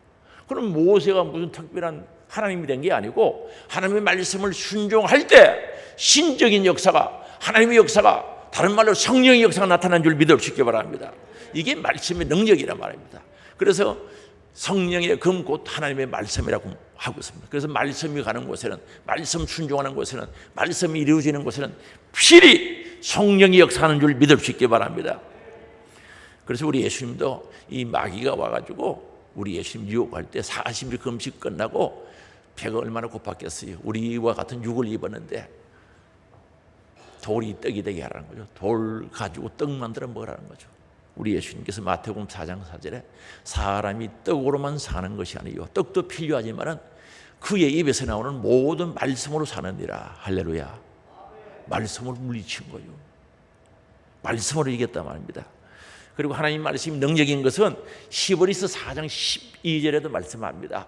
그럼 모세가 무슨 특별한 하나님이 된 게 아니고 하나님의 말씀을 순종할 때 신적인 역사가 하나님의 역사가 다른 말로 성령의 역사가 나타난 줄 믿을 수 있기 바랍니다. 이게 말씀의 능력이란 말입니다. 그래서 성령의 금 곧 하나님의 말씀이라고 하고 있습니다. 그래서 말씀이 가는 곳에는 말씀 순종하는 곳에는 말씀이 이루어지는 곳에는 필히 성령이 역사하는 줄 믿을 수 있기 바랍니다. 그래서 우리 예수님도 이 마귀가 와가지고 우리 예수님 유혹할 때 40일 금식 끝나고 배가 얼마나 고팠겠어요. 우리와 같은 육을 입었는데 돌이 떡이 되게 하라는 거죠. 돌 가지고 떡 만들어 먹으라는 거죠. 우리 예수님께서 마태복음 4장 4절에 사람이 떡으로만 사는 것이 아니요 떡도 필요하지만 그의 입에서 나오는 모든 말씀으로 사느니라. 할렐루야. 말씀을 물리친 거예요. 말씀으로 이겼단 말입니다. 그리고 하나님 말씀이 능력인 것은 히브리서 4장 12절에도 말씀합니다.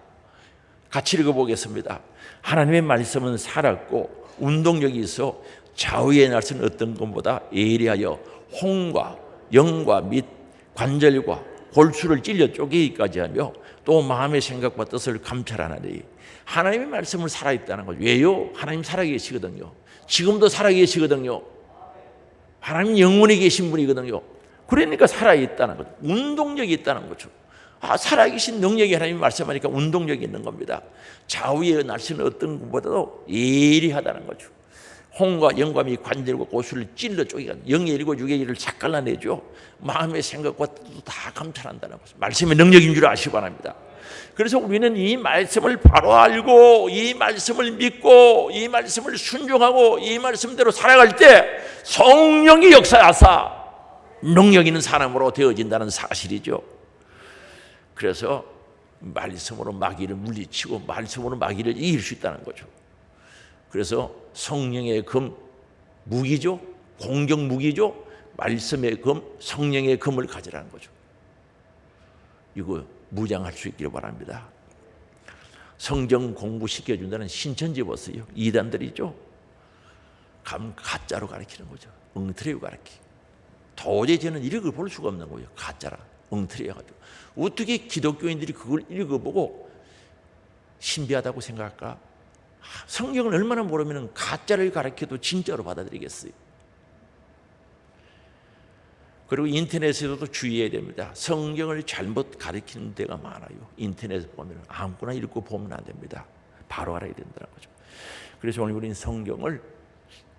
같이 읽어보겠습니다. 하나님의 말씀은 살았고 운동력이 있어 좌우의 날선 어떤 것보다 예리하여 혼과 영과 및 관절과 골수를 찔려 쪼개기까지 하며 또 마음의 생각과 뜻을 감찰하나니 하나님의 말씀은 살아있다는 거죠. 왜요? 하나님 살아계시거든요. 지금도 살아계시거든요. 하나님 영원히 계신 분이거든요. 그러니까 살아있다는 거죠. 운동력이 있다는 거죠. 살아계신 능력이 하나님 말씀하니까 운동력이 있는 겁니다. 좌우의 날씨는 어떤 것보다도 예리하다는 거죠. 혼과 영과 및 관절과 고수를 찔러 쪼개가 영의 일과 육의 일을 싹 갈라내죠. 마음의 생각과 뜻도 다 감찰한다는 거죠. 말씀의 능력인 줄 아시기 바랍니다. 그래서 우리는 이 말씀을 바로 알고 이 말씀을 믿고 이 말씀을 순종하고 이 말씀대로 살아갈 때 성령이 역사하사 능력 있는 사람으로 되어진다는 사실이죠. 그래서 말씀으로 마귀를 물리치고 말씀으로 마귀를 이길 수 있다는 거죠. 그래서 성령의 금 무기죠. 공격 무기죠. 말씀의 금, 성령의 금을 가지라는 거죠. 이거 무장할 수 있기를 바랍니다. 성경 공부시켜준다는 신천지 보세요. 이단들이죠. 가짜로 가르치는 거죠. 엉터리로 가르치고. 도저히 저는 이력을 볼 수가 없는 거예요. 가짜라, 엉터리여가지고. 어떻게 기독교인들이 그걸 읽어보고 신비하다고 생각할까? 성경을 얼마나 모르면 가짜를 가르쳐도 진짜로 받아들이겠어요. 그리고 인터넷에서도 주의해야 됩니다. 성경을 잘못 가르치는 데가 많아요. 인터넷에 보면 아무거나 읽고 보면 안 됩니다. 바로 알아야 된다는 거죠. 그래서 오늘 우리는 성경을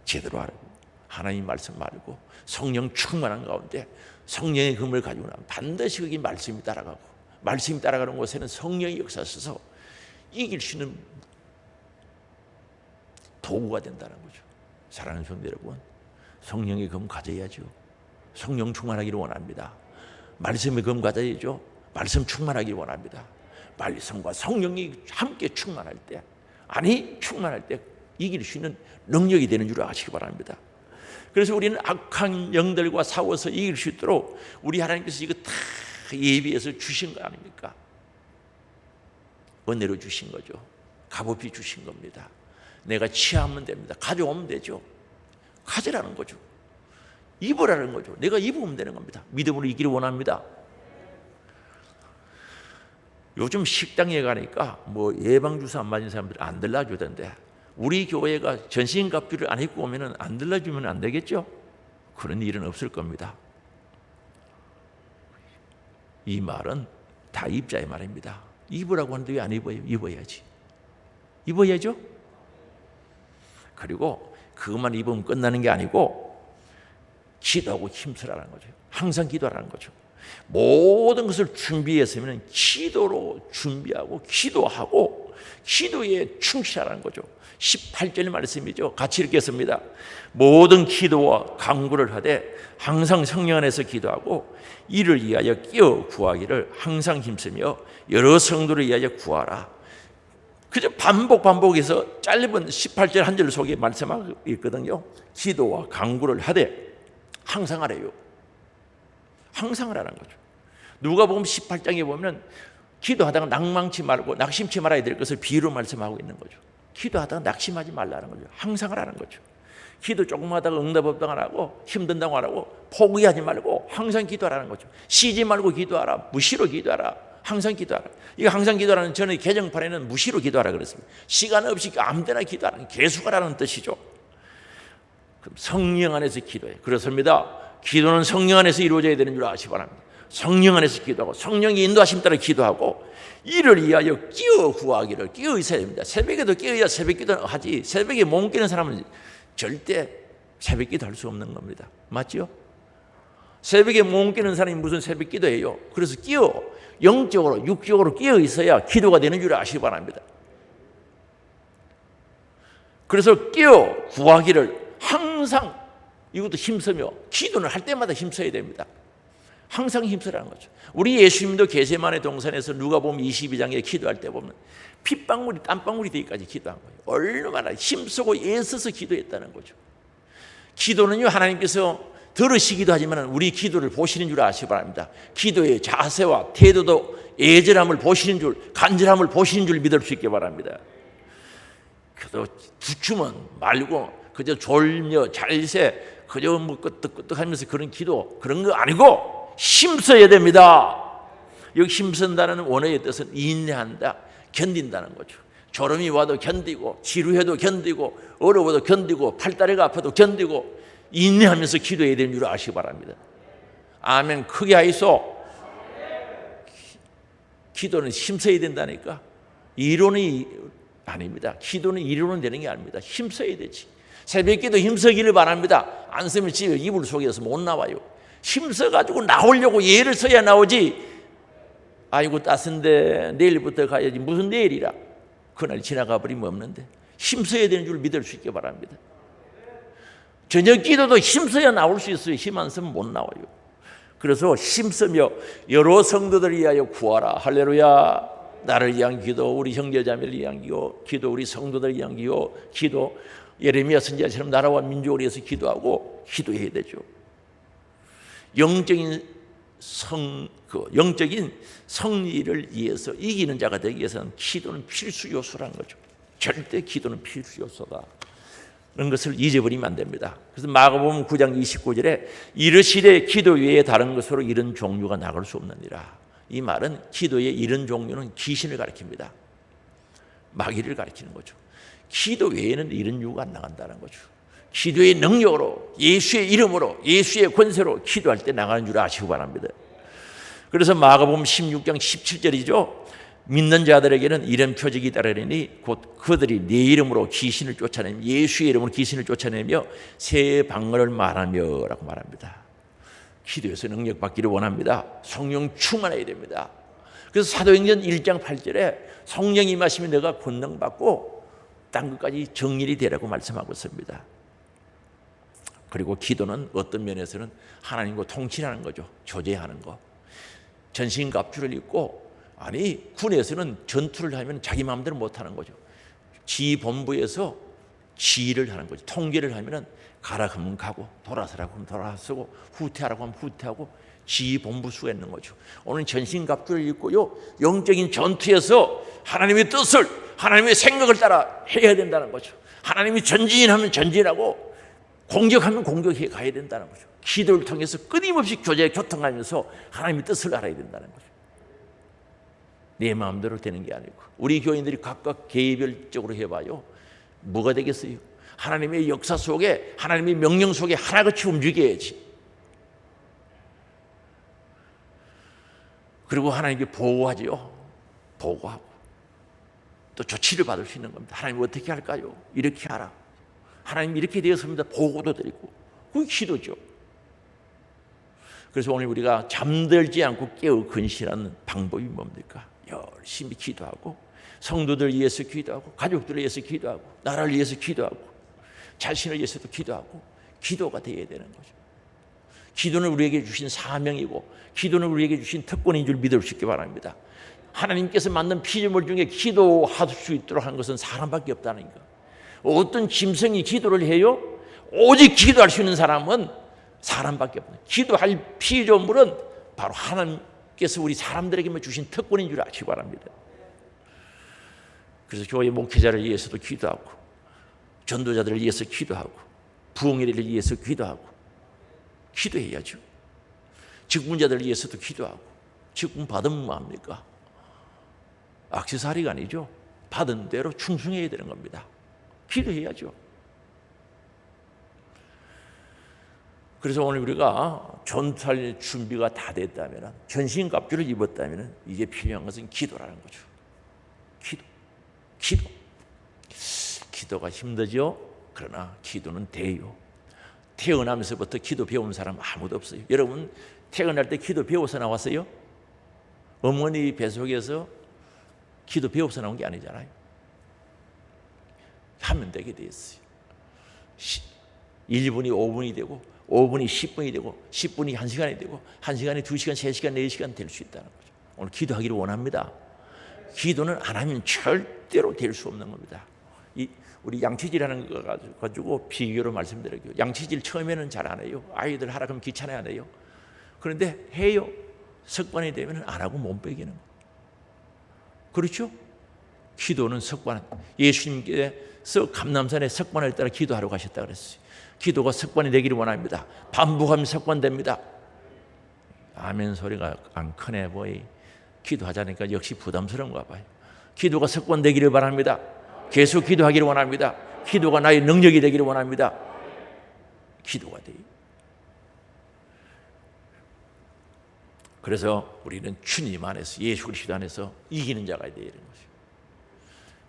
제대로 알고 하나님 말씀 알고 성령 충만한 가운데 성령의 금을 가지고 나면 반드시 그게 말씀이 따라가고 말씀이 따라가는 곳에는 성령이 역사하셔서 이길 수 있는 도구가 된다는 거죠. 사랑하는 성도 여러분, 성령의 금 가져야죠. 성령 충만하기를 원합니다. 말씀의 금 가져야죠. 말씀 충만하기를 원합니다. 말씀과 성령이 함께 충만할 때, 충만할 때 이길 수 있는 능력이 되는 줄 아시기 바랍니다. 그래서 우리는 악한 영들과 싸워서 이길 수 있도록 우리 하나님께서 이거 다 예비해서 주신 거 아닙니까? 은혜로 주신 거죠. 값없이 주신 겁니다. 내가 취하면 됩니다. 가져오면 되죠. 가지라는 거죠. 입으라는 거죠. 내가 입으면 되는 겁니다. 믿음으로 이기를 원합니다. 요즘 식당에 가니까 뭐 예방주사 안 맞은 사람들 안 들러주던데, 우리 교회가 전신갑주를 안 입고 오면 안 들러주면 안 되겠죠? 그런 일은 없을 겁니다. 이 말은 다 입자의 말입니다. 입으라고 하는데 왜 안 입어요? 입어야지. 입어야죠? 그리고 그것만 입으면 끝나는 게 아니고 기도하고 힘쓰라는 거죠. 항상 기도하라는 거죠. 모든 것을 준비했으면 기도로 준비하고 기도하고 기도에 충실하라는 거죠. 18절 말씀이죠. 같이 읽겠습니다. 모든 기도와 간구를 하되 항상 성령 안에서 기도하고 이를 위하여 끼어 구하기를 항상 힘쓰며 여러 성도를 위하여 구하라. 그저 반복해서 짧은 18절 한 절 속에 말씀하고 있거든요. 기도와 간구를 하되 항상 하래요. 항상 하라는 거죠. 누가복음 18장에 보면 기도하다가 낭망치 말고 낙심치 말아야 될 것을 비유로 말씀하고 있는 거죠. 기도하다가 낙심하지 말라는 거죠. 항상 하라는 거죠. 기도 조금 하다가 응답 없다고 안 하고 힘든다고 안 하고 포기하지 말고 항상 기도하라는 거죠. 쉬지 말고 기도하라. 무시로 기도하라. 항상 기도하라. 이거 항상 기도하라는, 저는 개정판에는 무시로 기도하라 그랬습니다. 시간 없이 아무 데나 기도하라는, 계속하라는 뜻이죠. 그럼 성령 안에서 기도해. 그렇습니다. 기도는 성령 안에서 이루어져야 되는 줄 아시기 바랍니다. 성령 안에서 기도하고 성령의 인도하심 따라 기도하고 이를 위하여 끼어 구하기를, 끼어 있어야 됩니다. 새벽에도 끼어야 새벽 기도를 하지, 새벽에 못 끼는 사람은 절대 새벽 기도 할 수 없는 겁니다. 맞죠? 새벽에 못 끼는 사람이 무슨 새벽 기도예요? 그래서 끼어, 영적으로 육적으로 끼어 있어야 기도가 되는 줄 아시기 바랍니다. 그래서 끼어 구하기를 항상, 이것도 힘쓰며 기도는 할 때마다 힘써야 됩니다. 항상 힘쓰라는 거죠. 우리 예수님도 겟세마네 동산에서 누가복음 22장에 기도할 때 보면 핏방울이 땀방울이 되기까지 기도한 거예요. 얼마나 힘쓰고 애써서 기도했다는 거죠. 기도는요, 하나님께서 들으시기도 하지만 우리 기도를 보시는 줄 아시기 바랍니다. 기도의 자세와 태도도 애절함을 보시는 줄, 간절함을 보시는 줄 믿을 수 있게 바랍니다. 그래도 주춤은 말고 그저 졸며 잘세 그저 뭐 끄떡끄떡하면서 그런 기도, 그런 거 아니고 힘써야 됩니다. 여기 힘쓴다는 원어의 뜻은 인내한다, 견딘다는 거죠. 졸음이 와도 견디고, 지루해도 견디고, 어려워도 견디고, 팔다리가 아파도 견디고, 인내하면서 기도해야 되는 줄 아시기 바랍니다. 아멘. 크게 하이소. 기도는 힘써야 된다니까. 이론이 아닙니다. 기도는 이론은 되는 게 아닙니다. 힘써야 되지. 새벽기도 힘쓰기를 바랍니다. 안 쓰면 집에 이불 속에서 못 나와요. 힘써가지고 나오려고 예를 써야 나오지. 아이고 따스한데 내일부터 가야지. 무슨 내일이라. 그날 지나가 버리면 없는데. 힘써야 되는 줄 믿을 수 있게 바랍니다. 저녁 기도도 힘써야 나올 수 있어요. 힘 안 쓰면 못 나와요. 그래서 힘쓰며 여러 성도들을 위하여 구하라. 할렐루야. 나를 위한 기도, 우리 형제자매를 위한 기도, 우리 성도들을 위한 기도, 예레미야 선지자처럼 나라와 민족을 위해서 기도하고 기도해야 되죠. 영적인 성리를 위해서 이기는 자가 되기 위해서는 기도는 필수 요소라는 거죠. 절대 기도는 필수 요소다. 그런 것을 잊어버리면 안 됩니다. 그래서 마가복음 9장 29절에 이르시되 기도 외에 다른 것으로 이런 종류가 나갈 수 없느니라. 이 말은 기도의 이런 종류는 귀신을 가리킵니다. 마귀를 가리키는 거죠. 기도 외에는 이런 유가 안 나간다는 거죠. 기도의 능력으로, 예수의 이름으로, 예수의 권세로 기도할 때 나가는 줄 아시기 바랍니다. 그래서 마가복음 16장 17절이죠. 믿는 자들에게는 이런 표적이 따르리니 곧 그들이 내 이름으로 귀신을 쫓아내며, 예수의 이름으로 귀신을 쫓아내며 새 방언을 말하며 라고 말합니다. 기도에서 능력 받기를 원합니다. 성령 충만해야 됩니다. 그래서 사도행전 1장 8절에 성령이 임하시면 내가 권능 받고 땅 끝까지 정일이 되라고 말씀하고 있습니다. 그리고 기도는 어떤 면에서는 하나님과 통치하는 거죠. 교제하는 거. 전신갑주를 입고, 아니 군에서는 전투를 하면 자기 마음대로 못하는 거죠. 지본부에서 지휘를 하는 거죠. 통제를 하면은 가라 하면 가고 돌아서라고 하면 돌아서고 후퇴하라고 하면 후퇴하고 지휘 본부수가 있는 거죠. 오늘 전신갑주를 입고요, 영적인 전투에서 하나님의 뜻을, 하나님의 생각을 따라 해야 된다는 거죠. 하나님이 전진하면 전진하고 공격하면 공격해 가야 된다는 거죠. 기도를 통해서 끊임없이 교통하면서 하나님의 뜻을 알아야 된다는 거죠. 내 마음대로 되는 게 아니고, 우리 교인들이 각각 개별적으로 해봐요. 뭐가 되겠어요? 하나님의 역사 속에, 하나님의 명령 속에 하나같이 움직여야지. 그리고 하나님께 보고하지요. 보고하고 또 조치를 받을 수 있는 겁니다. 하나님 어떻게 할까요? 이렇게 하라. 하나님 이렇게 되었습니다. 보고도 드리고. 그게 기도죠. 그래서 오늘 우리가 잠들지 않고 깨어 근신하는 방법이 뭡니까? 열심히 기도하고, 성도들 위해서 기도하고, 가족들을 위해서 기도하고, 나라를 위해서 기도하고, 자신을 위해서도 기도하고, 기도가 되어야 되는 거죠. 기도는 우리에게 주신 사명이고, 기도는 우리에게 주신 특권인 줄 믿을 수 있기 바랍니다. 하나님께서 만든 피조물 중에 기도할 수 있도록 한 것은 사람밖에 없다는 거. 어떤 짐승이 기도를 해요? 오직 기도할 수 있는 사람은 사람밖에 없어요. 기도할 피조물은 바로 하나님께서 우리 사람들에게만 주신 특권인 줄 아시기 바랍니다. 그래서 교회 목회자를 위해서도 기도하고, 전도자들을 위해서 기도하고, 부흥회를 위해서 기도하고, 기도해야죠. 직분자들을 위해서도 기도하고. 직분 받으면 뭐합니까? 액세서리가 아니죠. 받은 대로 충성해야 되는 겁니다. 기도해야죠. 그래서 오늘 우리가 전투할 준비가 다 됐다면, 전신갑주를 입었다면, 이제 필요한 것은 기도라는 거죠. 기도가 힘들죠. 그러나 기도는 돼요. 태어나면서부터 기도 배운 사람 아무도 없어요. 여러분 태어날 때 기도 배워서 나왔어요? 어머니 뱃속에서 기도 배워서 나온 게 아니잖아요. 하면 되게 돼 있어요. 1분이 5분이 되고, 5분이 10분이 되고, 10분이 1시간이 되고, 1시간이 2시간, 3시간, 4시간 될 수 있다는 거죠. 오늘 기도하기를 원합니다. 기도는 안 하면 절대로 될 수 없는 겁니다. 우리 양치질하는 거 가지고 비교로 말씀드릴게요. 양치질 처음에는 잘 안 해요. 아이들 하라 그러면 귀찮아요, 안 해요. 그런데 해요. 습관이 되면 안 하고 몸 빼기는 거예요. 그렇죠? 기도는 습관. 예수님께서 감람산에 습관을 따라 기도하러 가셨다 그랬어요. 기도가 습관이 되기를 원합니다. 반복하면 습관됩니다. 아멘 소리가 안 크네 보이. 기도하자니까 역시 부담스러운가 봐요. 기도가 습관되기를 바랍니다. 계속 기도하기를 원합니다. 기도가 나의 능력이 되기를 원합니다. 기도가 돼요. 그래서 우리는 주님 안에서, 예수 그리스도 안에서 이기는 자가 되어야 되는 것이죠.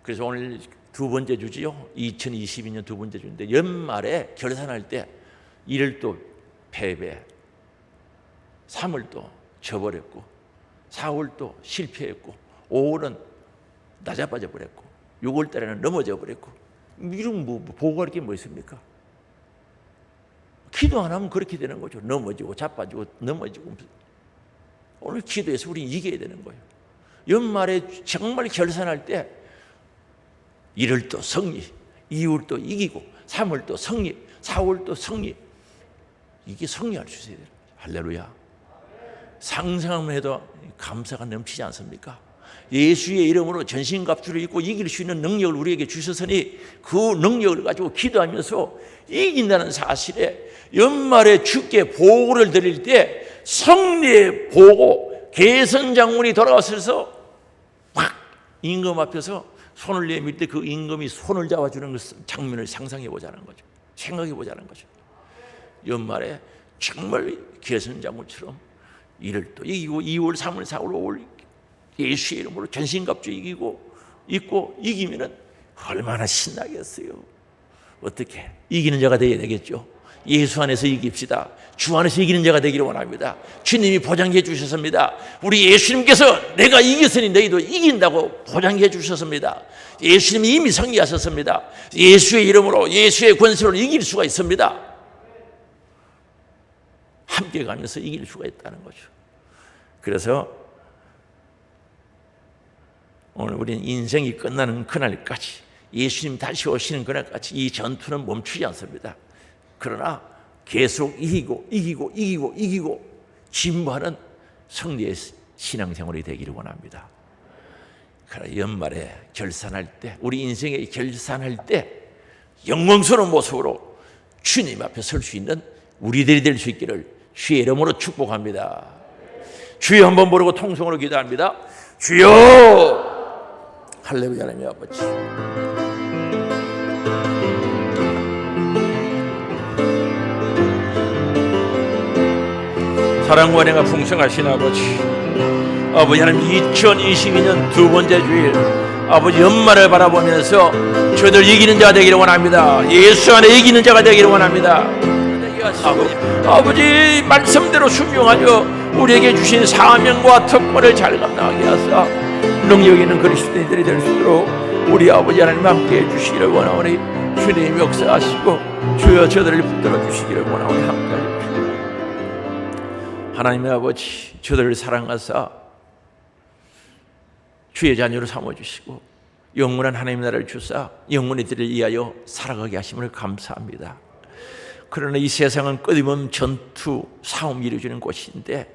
그래서 오늘 두 번째 주지요. 2022년 두 번째 주인데, 연말에 결산할 때 1월도 패배, 3월도 져버렸고, 4월도 실패했고, 5월은 낮아빠져 버렸고, 6월 달에는 넘어져 버렸고, 이런 보고할 게 뭐 있습니까? 기도 안 하면 그렇게 되는 거죠. 넘어지고 자빠지고 넘어지고. 오늘 기도해서 우리는 이겨야 되는 거예요. 연말에 정말 결산할 때 1월도 승리, 2월도 이기고, 3월도 승리, 4월도 승리. 이게 승리할 수 있어야 돼요. 할렐루야. 상상만 해도 감사가 넘치지 않습니까? 예수의 이름으로 전신갑주를 입고 이길 수 있는 능력을 우리에게 주셨으니, 그 능력을 가지고 기도하면서 이긴다는 사실에 연말에 주께 보고를 드릴 때 승리의 보고, 계선장군이 돌아와서 막 임금 앞에서 손을 내밀 때 그 임금이 손을 잡아주는 장면을 상상해 보자는 거죠. 생각해 보자는 거죠. 연말에 정말 계선장군처럼 1월도 이기고, 2월, 3월, 4월, 5월 예수의 이름으로 전신갑주 입고 이기면은 얼마나 신나겠어요. 어떻게 이기는 자가 되어야 되겠죠. 예수 안에서 이깁시다. 주 안에서 이기는 자가 되기를 원합니다. 주님이 보장해 주셨습니다. 우리 예수님께서 내가 이겼으니 너희도 이긴다고 보장해 주셨습니다. 예수님이 이미 승리하셨습니다. 예수의 이름으로, 예수의 권세로 이길 수가 있습니다. 함께 가면서 이길 수가 있다는 거죠. 그래서 오늘 우리는 인생이 끝나는 그날까지 예수님 다시 오시는 그날까지 이 전투는 멈추지 않습니다. 그러나 계속 이기고 진보하는 승리의 신앙생활이 되기를 원합니다. 그러나 연말에 결산할 때, 우리 인생의 결산할 때 영광스러운 모습으로 주님 앞에 설 수 있는 우리들이 될 수 있기를 주의 이름으로 축복합니다. 주여 한번 부르고 통성으로 기도합니다. 주여! 할렐루야. 하나님 아버지, 사랑과 은혜가 풍성하신 아버지, 하나님 2022년 두 번째 주일 아버지 연말을 바라보면서 저들 이기는 자가 되기를 원합니다. 예수 안에 이기는 자가 되기를 원합니다. 아버지 말씀대로 순종하여 우리에게 주신 사명과 특권을 잘 감당하게 하사 능력 있는 그리스도인들이 될 수 있도록 우리 아버지 하나님 함께해 주시기를 원하오니 주님 역사하시고 주여 저들을 붙들어 주시기를 원하오니 함께하여 주시고 하나님의 아버지 저들을 사랑하사 주의 자녀로 삼아주시고 영원한 하나님의 나라를 주사 영원히 들을 위하여 살아가게 하심을 감사합니다. 그러나 이 세상은 끊임없는 전투, 싸움이 이루어지는 곳인데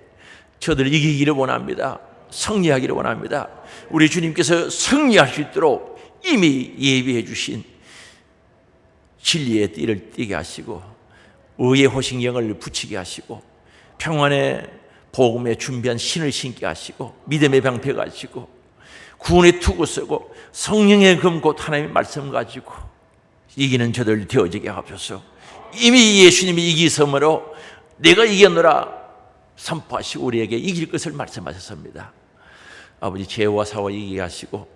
저들 이기기를 원합니다. 승리하기를 원합니다. 우리 주님께서 승리할 수 있도록 이미 예비해 주신 진리의 띠를 띠게 하시고 의의 호식영을 붙이게 하시고 평안의 복음에 준비한 신을 신게 하시고 믿음의 방패가 하시고 구원의 투구 쓰고 성령의 금 곧 하나님의 말씀 가지고 이기는 저들 되어지게 하옵소서. 이미 예수님이 이기섬으로 내가 이겼노라 선포하시고 우리에게 이길 것을 말씀하셨습니다. 아버지 죄와 사와 이기게 하시고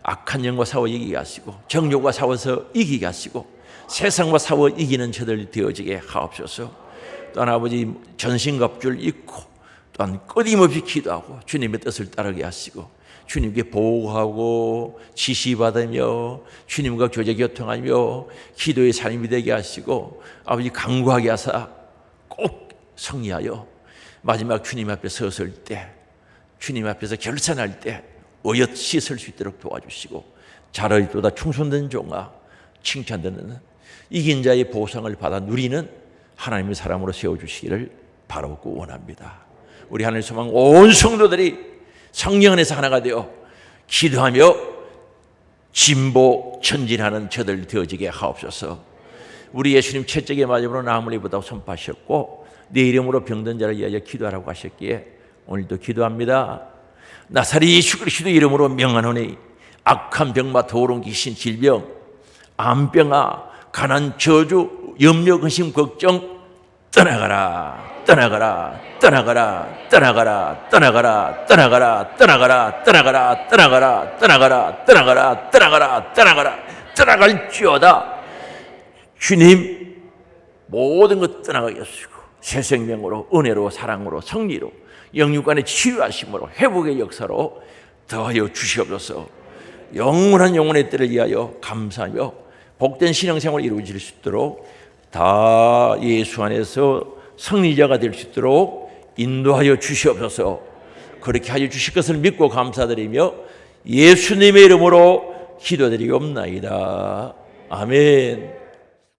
악한 영과 싸워 이기게 하시고 정욕과 싸워서 이기게 하시고 세상과 싸워 이기는 저들 되어지게 하옵소서. 또한 아버지 전신갑주를 입고 또한 끊임없이 기도하고 주님의 뜻을 따르게 하시고 주님께 보호하고 지시받으며 주님과 교제교통하며 기도의 삶이 되게 하시고 아버지 강구하게 하사 꼭 승리하여 마지막 주님 앞에 섰을 때 주님 앞에서 결산할 때 어여시 설 수 있도록 도와주시고 잘하리도다 충성된 종아 칭찬되는 이긴 자의 보상을 받아 누리는 하나님의 사람으로 세워주시기를 바라고 원합니다. 우리 하늘 소망 온 성도들이 성령 안에서 하나가 되어 기도하며 진보 전진하는 저들 되어지게 하옵소서. 우리 예수님 채찍의 마지막으로 나음을 입으다고 선포하셨고 내 이름으로 병든 자를 위하여 기도하라고 하셨기에 오늘도 기도합니다. 나사렛 예수 그리스도 이름으로 명하노니 악한 병마 더러운 귀신 질병 암병아 가난 저주 염려 근심 걱정 떠나가라 떠나가라 떠나가라 떠나가라 떠나가라 떠나가라 떠나가라 떠나가라 떠나가라 떠나가라 떠나가라 떠나가라 떠나가라 떠나갈지어다. 주님 모든 것 떠나가게 하시고 새 생명으로 은혜로 사랑으로 승리로 영육간의 치유하심으로 회복의 역사로 더하여 주시옵소서. 영원한 영혼의 때를 위하여 감사하며 복된 신앙생활을 이루어질 수 있도록 다 예수 안에서 승리자가 될 수 있도록 인도하여 주시옵소서. 그렇게 하여 주실 것을 믿고 감사드리며 예수님의 이름으로 기도드리옵나이다. 아멘.